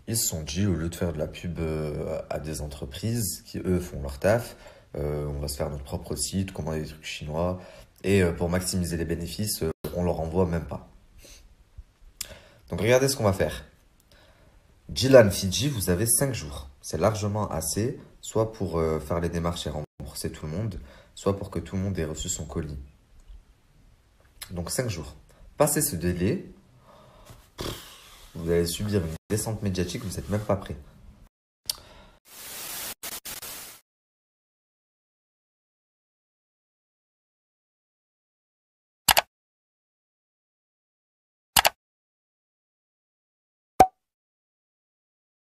Ils se sont dit, au lieu de faire de la pub à des entreprises qui, eux, font leur taf, on va se faire notre propre site, commander des trucs chinois, et pour maximiser les bénéfices, on leur envoie même pas. Donc regardez ce qu'on va faire. Jilan Fidji, vous avez 5 jours. C'est largement assez, soit pour faire les démarches et rembourser tout le monde, soit pour que tout le monde ait reçu son colis. Donc 5 jours. Passez ce délai, vous allez subir une descente médiatique, vous n'êtes même pas prêt.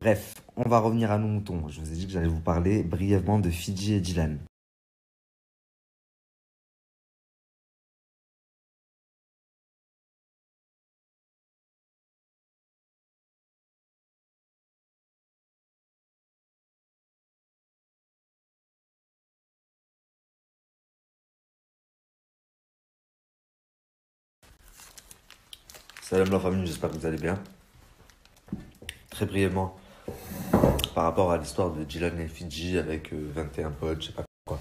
Bref, on va revenir à nos moutons. Je vous ai dit que j'allais vous parler brièvement de Fidji et Jilan. Salam la famille, j'espère que vous allez bien. Très brièvement, par rapport à l'histoire de Jilan et Fidji avec 21 potes, je sais pas quoi.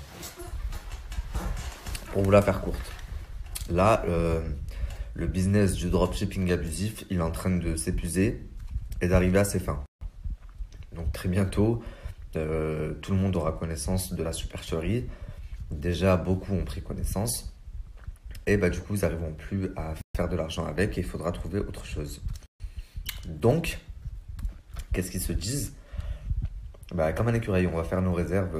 Pour vous la faire courte. Là, le business du dropshipping abusif, il est en train de s'épuiser et d'arriver à ses fins. Donc très bientôt, tout le monde aura connaissance de la supercherie. Déjà, beaucoup ont pris connaissance. Et bah, du coup, ils n'arriveront plus à faire de l'argent avec et il faudra trouver autre chose. Donc, qu'est-ce qu'ils se disent? Bah, comme un écureuil, on va faire nos réserves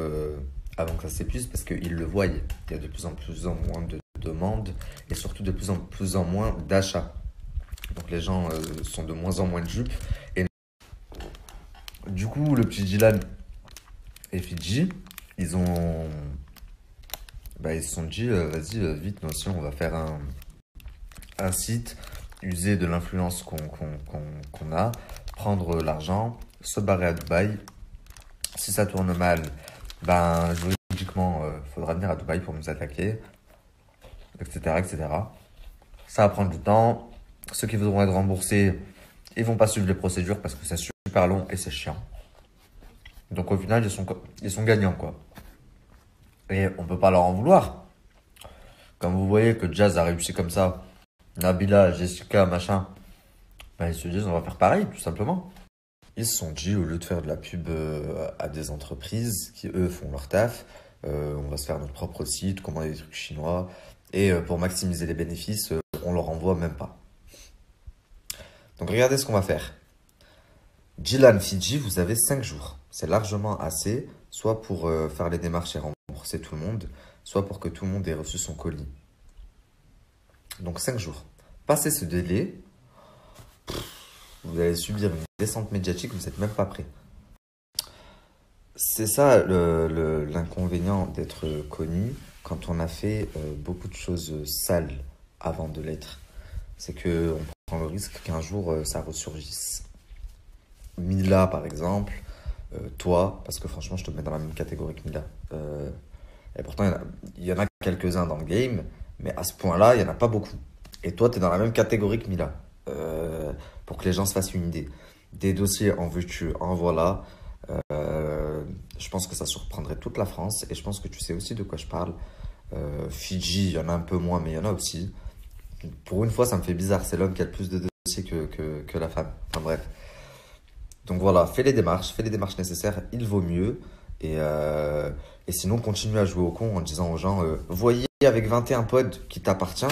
avant que ça s'épuise parce qu'ils le voient. Il y a de plus en moins de demandes et surtout de plus en moins d'achats. Donc les gens sont de moins en moins de dupes. Et du coup, le petit Jilan et Fidji, ils se sont dit, vas-y, vite, nous aussi, on va faire un site, user de l'influence qu'on a, prendre l'argent, se barrer à Dubaï. Si ça tourne mal, ben, juridiquement, faudra venir à Dubaï pour nous attaquer, etc., etc. Ça va prendre du temps. Ceux qui voudront être remboursés, ils vont pas suivre les procédures parce que c'est super long et c'est chiant. Donc au final, ils sont gagnants, quoi. Et on peut pas leur en vouloir. Comme vous voyez que Jazz a réussi comme ça, Nabila, Jessica, machin, ben, ils se disent on va faire pareil, tout simplement. Ils se sont dit, au lieu de faire de la pub à des entreprises qui, eux, font leur taf, on va se faire notre propre site, commander des trucs chinois, et pour maximiser les bénéfices, on leur envoie même pas. Donc regardez ce qu'on va faire. Jilan Fidji, vous avez 5 jours. C'est largement assez, soit pour faire les démarches et rembourser tout le monde, soit pour que tout le monde ait reçu son colis. Donc 5 jours. Passez ce délai, vous allez subir une descente médiatique, vous n'êtes même pas prêt. C'est ça l'inconvénient d'être connu quand on a fait beaucoup de choses sales avant de l'être. C'est qu'on prend le risque qu'un jour ça ressurgisse. Mila par exemple, toi, parce que franchement je te mets dans la même catégorie que Mila. Et pourtant il y en a quelques-uns dans le game, mais à ce point-là il n'y en a pas beaucoup. Et toi tu es dans la même catégorie que Mila. Pour que les gens se fassent une idée. Des dossiers en veux-tu, en voilà. Je pense que ça surprendrait toute la France et je pense que tu sais aussi de quoi je parle. Fidji, il y en a un peu moins, mais il y en a aussi. Pour une fois, ça me fait bizarre. C'est l'homme qui a le plus de dossiers que la femme. Enfin bref. Donc voilà, fais les démarches nécessaires, il vaut mieux. Et sinon, continue à jouer au con en disant aux gens voyez avec 21 pods qui t'appartient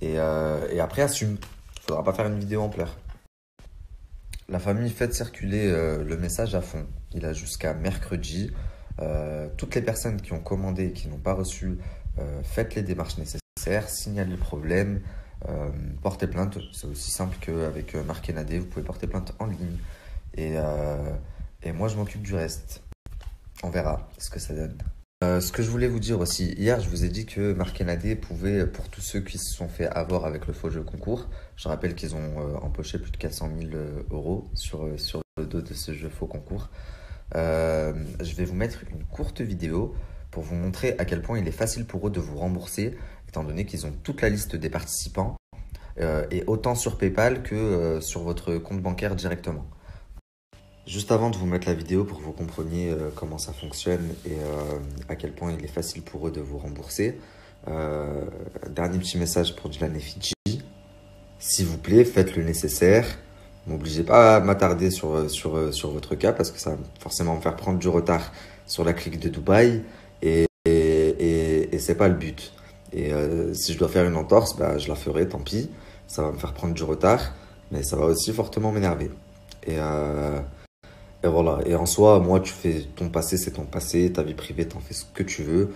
et après assume. Faudra pas faire une vidéo en pleurs. La famille, faites circuler le message à fond. Il a jusqu'à mercredi. Toutes les personnes qui ont commandé et qui n'ont pas reçu, faites les démarches nécessaires, signalez le problème, portez plainte. C'est aussi simple qu'avec Marc et Nadé, vous pouvez porter plainte en ligne. Et moi, je m'occupe du reste. On verra ce que ça donne. Ce que je voulais vous dire aussi, hier je vous ai dit que Marc et Nadé pouvaient, pour tous ceux qui se sont fait avoir avec le faux jeu concours, je rappelle qu'ils ont empoché plus de 400 000 euros sur le dos de ce jeu faux concours. Je vais vous mettre une courte vidéo pour vous montrer à quel point il est facile pour eux de vous rembourser, étant donné qu'ils ont toute la liste des participants, et autant sur PayPal que sur votre compte bancaire directement. Juste avant de vous mettre la vidéo pour que vous compreniez comment ça fonctionne et à quel point il est facile pour eux de vous rembourser, euh, dernier petit message pour Dylan et Fidji. S'il vous plaît, faites le nécessaire. M'obligez pas à m'attarder sur votre cas parce que ça va forcément me faire prendre du retard sur la clique de Dubaï et c'est pas le but. Et si je dois faire une entorse, bah, je la ferai, tant pis. Ça va me faire prendre du retard, mais ça va aussi fortement m'énerver. Et, euh, et voilà. Et en soi, moi, tu fais ton passé, c'est ton passé. Ta vie privée, t'en fais ce que tu veux.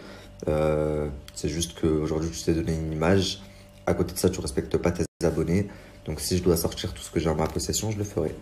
C'est juste qu'aujourd'hui, tu t'es donné une image. À côté de ça, tu respectes pas tes abonnés. Donc, si je dois sortir tout ce que j'ai en ma possession, je le ferai.